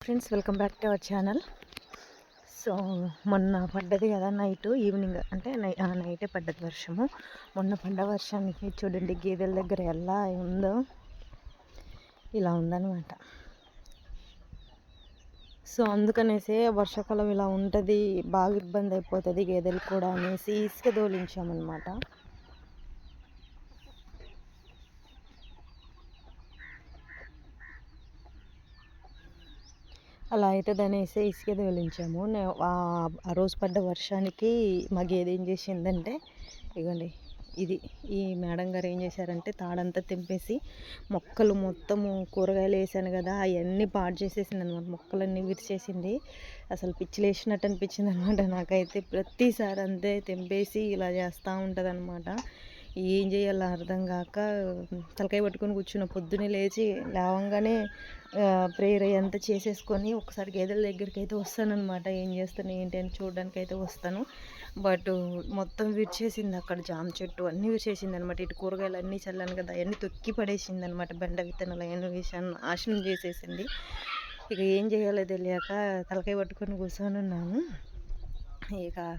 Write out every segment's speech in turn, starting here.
Friends, welcome back to our channel. So మొన్న పడ్డది కదా నైట్, ఈవినింగ్ అంటే నైటే పడ్డది వర్షము. మొన్న పడ్డ వర్షానికి చూడండి గేదెల దగ్గర ఎలా ఉందో, ఇలా ఉందన్నమాట. సో అందుకనేసి వర్షాకాలం ఇలా ఉంటుంది, బాగా ఇబ్బంది అయిపోతుంది గేదెలు కూడా అనేసి ఇసుక తోలించామన్నమాట. అలా అవుతుంది అనేసి ఇసుక తోలించాము. ఆ రోజు పడ్డ వర్షానికి మా గేదె ఏం చేసిందంటే, ఇగోండి ఈ మేడం గారు ఏం చేశారంటే తాడంతా తెంపేసి మొక్కలు మొత్తము కూరగాయలు వేసాను కదా అవన్నీ పాడు చేసేసింది అనమాట. మొక్కలన్నీ విరిచేసింది. అసలు పిచ్చిలేసినట్టు అనిపించింది అనమాట నాకైతే. ప్రతిసారి అంతే తెంపేసి ఇలా చేస్తూ ఉంటుంది అనమాట. ఏం చేయాలో అర్థం కాక తలకాయ పట్టుకొని కూర్చున్న. పొద్దున్నే లేవంగానే ప్రేయర్ అంతా చేసేసుకొని ఒకసారి గేదెల దగ్గరికి అయితే వస్తానన్నమాట. ఏం చేస్తాను ఏంటి అని చూడడానికి అయితే వస్తాను. బట్ మొత్తం విరిచేసింది. అక్కడ జామ చెట్టు అన్నీ విరిచేసింది అనమాట. ఇటు కూరగాయలు అన్నీ చల్లాను కదా అవన్నీ తొక్కి పడేసింది అనమాట. బెండ విత్తనాలు అవన్నీ వేసాను, నాశనం చేసేసింది. ఇక ఏం చేయాలో తెలియక తలకాయ పట్టుకొని కూర్చొని ఉన్నాను. ఇక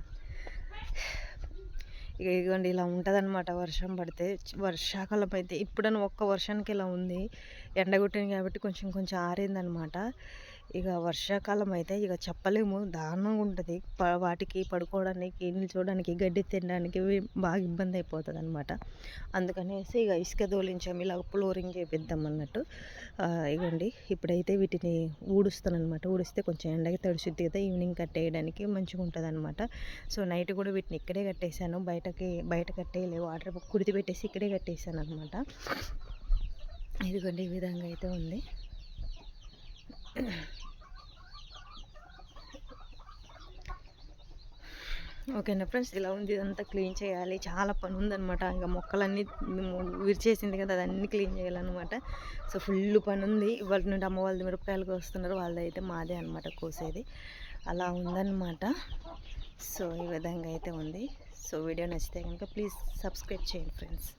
ఇదిగోండి ఇలా ఉంటుంది అనమాట వర్షం పడితే. వర్షాకాలం అయితే ఇప్పుడని ఒక్క వర్షానికి ఇలా ఉంది. ఎండగొట్టింది కాబట్టి కొంచెం కొంచెం ఆరిందనమాట. ఇక వర్షాకాలం అయితే ఇక చెప్పలేము, దారుణంగా ఉంటుంది. వాటికి పడుకోవడానికి, నిల్చోవడానికి, గడ్డి తినడానికి బాగా ఇబ్బంది అయిపోతుంది అనమాట. అందుకనేసి ఇక ఇసుక తోలించాము, ఇలా ఫ్లోరింగ్ చేపిద్దాం అన్నట్టు. ఇగోండి ఇప్పుడైతే వీటిని ఊడుస్తాను అనమాట. ఊడిస్తే కొంచెం ఎండకి తడిసిద్ది కదా, ఈవినింగ్ కట్టేయడానికి మంచిగా ఉంటుంది అనమాట. సో నైట్ కూడా వీటిని ఇక్కడే కట్టేశాను, బయట కట్టేయలే, వాటర్ కుడితి పెట్టేసి ఇక్కడే కట్టేసాను అనమాట. ఇదిగోండి ఈ విధంగా అయితే ఉంది. ఓకేనా ఫ్రెండ్స్, ఇలా ఉంది. ఇదంతా క్లీన్ చేయాలి, చాలా పని ఉందన్నమాట. ఇంకా మొక్కలన్నీ విరిచేసింది కదా, అదన్నీ క్లీన్ చేయాలన్నమాట. సో ఫుల్ పని ఉంది. ఇవాళ నుండి అమ్మ వాళ్ళది మిరపకాయలకు వస్తున్నారు, వాళ్ళదైతే మాదే అనమాట కోసేది. అలా ఉందన్నమాట. సో ఈ విధంగా అయితే ఉంది. సో వీడియో నచ్చితే కనుక ప్లీజ్ సబ్స్క్రైబ్ చేయండి ఫ్రెండ్స్.